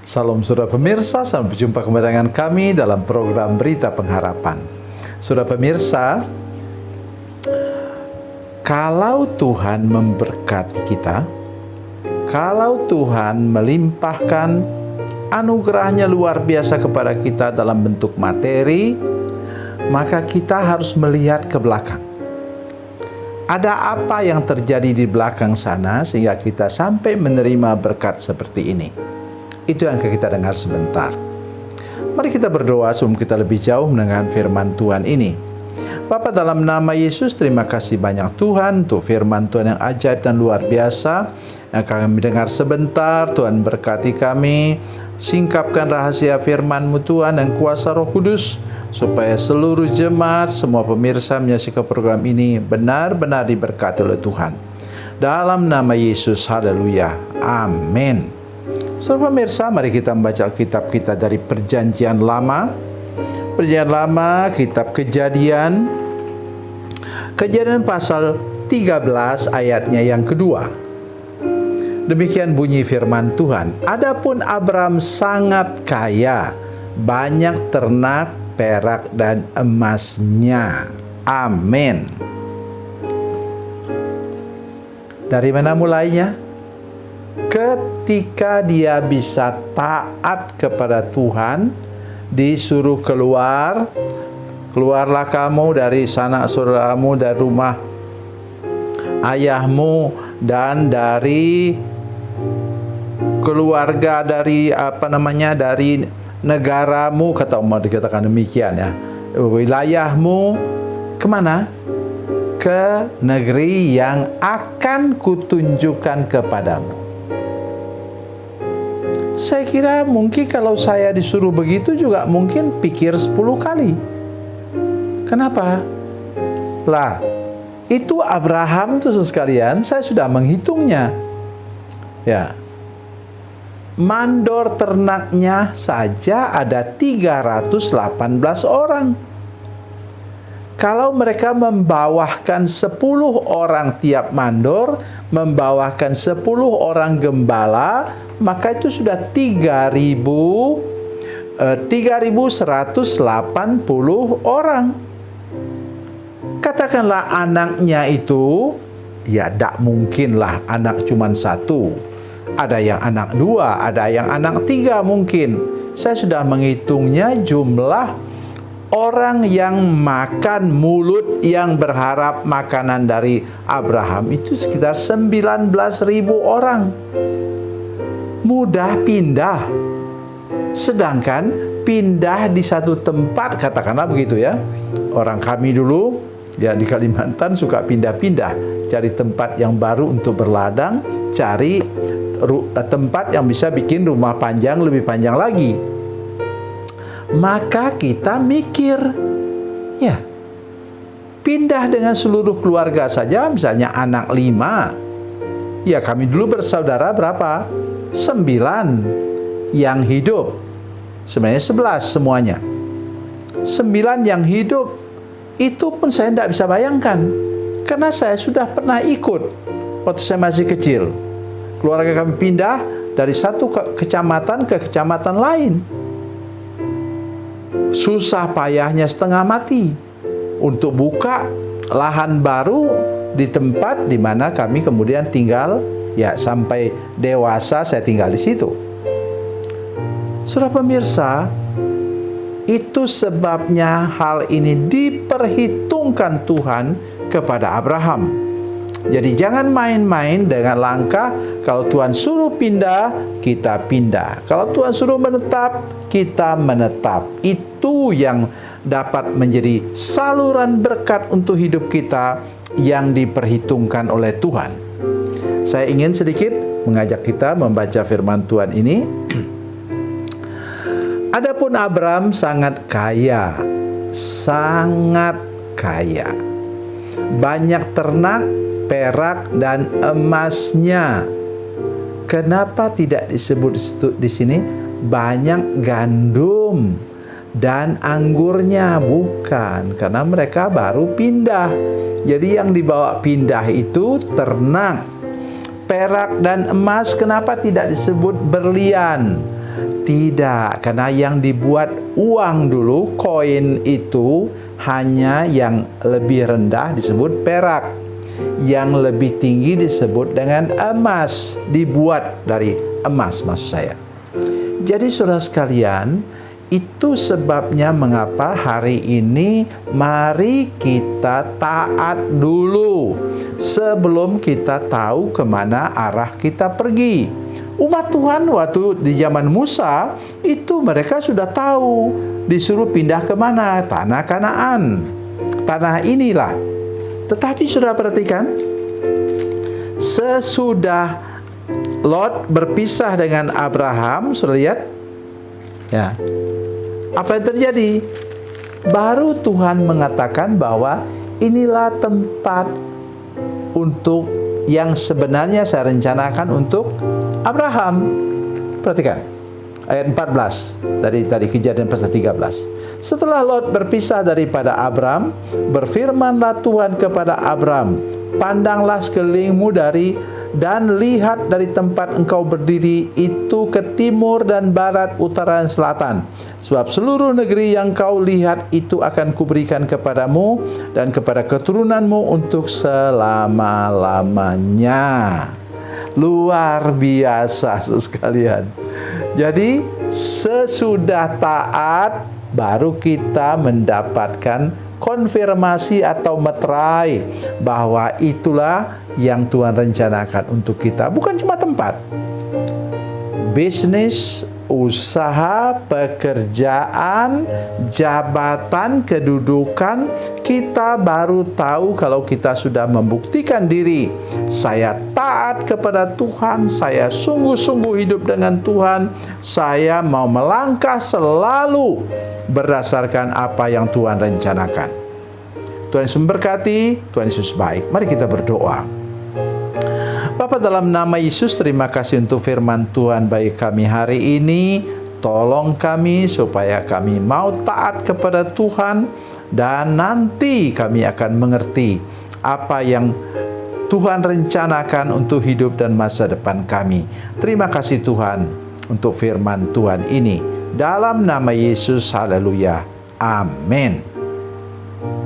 Salam saudara pemirsa, sampai jumpa kembali dengan kami dalam program Berita Pengharapan. Saudara pemirsa, kalau Tuhan memberkati kita, kalau Tuhan melimpahkan anugerahnya luar biasa kepada kita dalam bentuk materi, maka kita harus melihat ke belakang. Ada apa yang terjadi di belakang sana sehingga kita sampai menerima berkat seperti ini. Itu yang kita dengar sebentar. Mari kita berdoa sebelum kita lebih jauh mendengarkan firman Tuhan ini. Bapa, dalam nama Yesus, terima kasih banyak Tuhan untuk firman Tuhan yang ajaib dan luar biasa yang kami dengar sebentar. Tuhan berkati kami, singkapkan rahasia firman-Mu Tuhan dan kuasa Roh Kudus, supaya seluruh jemaat, semua pemirsa menyaksikan program ini benar-benar diberkati oleh Tuhan. Dalam nama Yesus, haleluya, amin. Saudara pemirsa, mari kita membaca Alkitab kita dari Perjanjian Lama. Perjanjian Lama, kitab Kejadian. Kejadian pasal 13 ayatnya yang kedua. Demikian bunyi firman Tuhan. Adapun Abram sangat kaya, banyak ternak, perak dan emasnya. Amin. Dari mana mulainya? Ketika dia bisa taat kepada Tuhan, disuruh keluarlah kamu dari sanak saudaramu, dari rumah ayahmu, dan dari keluarga, dari dari negaramu, kata umat dikatakan demikian ya, wilayahmu, kemana? Ke negeri yang akan kutunjukkan kepadamu. Saya kira mungkin kalau saya disuruh begitu juga mungkin pikir 10 kali. Kenapa? Lah, itu Abraham tuh sekalian, saya sudah menghitungnya. Ya. Mandor ternaknya saja ada 318 orang. Kalau mereka membawakan 10 orang tiap mandor, membawakan 10 orang gembala, maka itu sudah 3.180 orang. Katakanlah anaknya itu, ya tidak mungkinlah anak cuma satu. Ada yang anak 2, ada yang anak 3 mungkin. Saya sudah menghitungnya, jumlah orang yang makan, mulut yang berharap makanan dari Abraham itu sekitar 19.000 orang. Mudah pindah. Sedangkan pindah di satu tempat, katakanlah begitu ya. Orang kami dulu ya di Kalimantan suka pindah-pindah, cari tempat yang baru untuk berladang, cari tempat yang bisa bikin rumah panjang lebih panjang lagi. Maka kita mikir, ya, pindah dengan seluruh keluarga saja, misalnya anak 5. Ya, kami dulu bersaudara berapa? 9 yang hidup. Sebenarnya 11 semuanya. 9 yang hidup. Itu pun saya tidak bisa bayangkan. Karena saya sudah pernah ikut waktu saya masih kecil. Keluarga kami pindah dari satu kecamatan ke kecamatan lain. Susah payahnya setengah mati untuk buka lahan baru di tempat di mana kami kemudian tinggal. Ya, sampai dewasa saya tinggal di situ. Saudara pemirsa, itu sebabnya hal ini diperhitungkan Tuhan kepada Abraham. Jadi jangan main-main dengan langkah, kalau Tuhan suruh pindah, kita pindah. Kalau Tuhan suruh menetap, kita menetap. Itu yang dapat menjadi saluran berkat untuk hidup kita yang diperhitungkan oleh Tuhan. Saya ingin sedikit mengajak kita membaca firman Tuhan ini. Adapun Abram sangat kaya, banyak ternak, perak dan emasnya. Kenapa tidak disebut di sini banyak gandum dan anggurnya? Bukan, karena mereka baru pindah. Jadi yang dibawa pindah itu ternak, perak dan emas. Kenapa tidak disebut berlian? Tidak, karena yang dibuat uang dulu, koin itu hanya yang lebih rendah disebut perak, yang lebih tinggi disebut dengan emas, dibuat dari emas maksud saya. Jadi saudara sekalian, itu sebabnya mengapa hari ini mari kita taat dulu sebelum kita tahu kemana arah kita pergi. Umat Tuhan waktu di zaman Musa itu mereka sudah tahu disuruh pindah kemana, tanah Kanaan, tanah inilah. Tetapi sudah perhatikan, sesudah Lot berpisah dengan Abraham, sudah lihat ya, apa yang terjadi? Baru Tuhan mengatakan bahwa inilah tempat untuk yang sebenarnya saya rencanakan untuk Abraham. Perhatikan ayat 14 dari Kejadian pasal 13. Setelah Lot berpisah daripada Abram, berfirmanlah Tuhan kepada Abram, pandanglah sekelilingmu dan lihat dari tempat engkau berdiri itu ke timur dan barat, utara dan selatan. Sebab seluruh negeri yang kau lihat itu akan kuberikan kepadamu dan kepada keturunanmu untuk selama-lamanya. Luar biasa sekalian. Jadi sesudah taat baru kita mendapatkan konfirmasi atau meterai bahwa itulah yang Tuhan rencanakan untuk kita. Bukan cuma tempat, bisnis, usaha, pekerjaan, jabatan, kedudukan, kita baru tahu kalau kita sudah membuktikan diri. Saya taat kepada Tuhan, saya sungguh-sungguh hidup dengan Tuhan, saya mau melangkah selalu berdasarkan apa yang Tuhan rencanakan. Tuhan Yesus memberkati, Tuhan Yesus baik. Mari kita berdoa. Bapa, dalam nama Yesus, terima kasih untuk firman Tuhan bagi kami hari ini. Tolong kami supaya kami mau taat kepada Tuhan, dan nanti kami akan mengerti apa yang Tuhan rencanakan untuk hidup dan masa depan kami. Terima kasih Tuhan untuk firman Tuhan ini. Dalam nama Yesus, haleluya. Amin.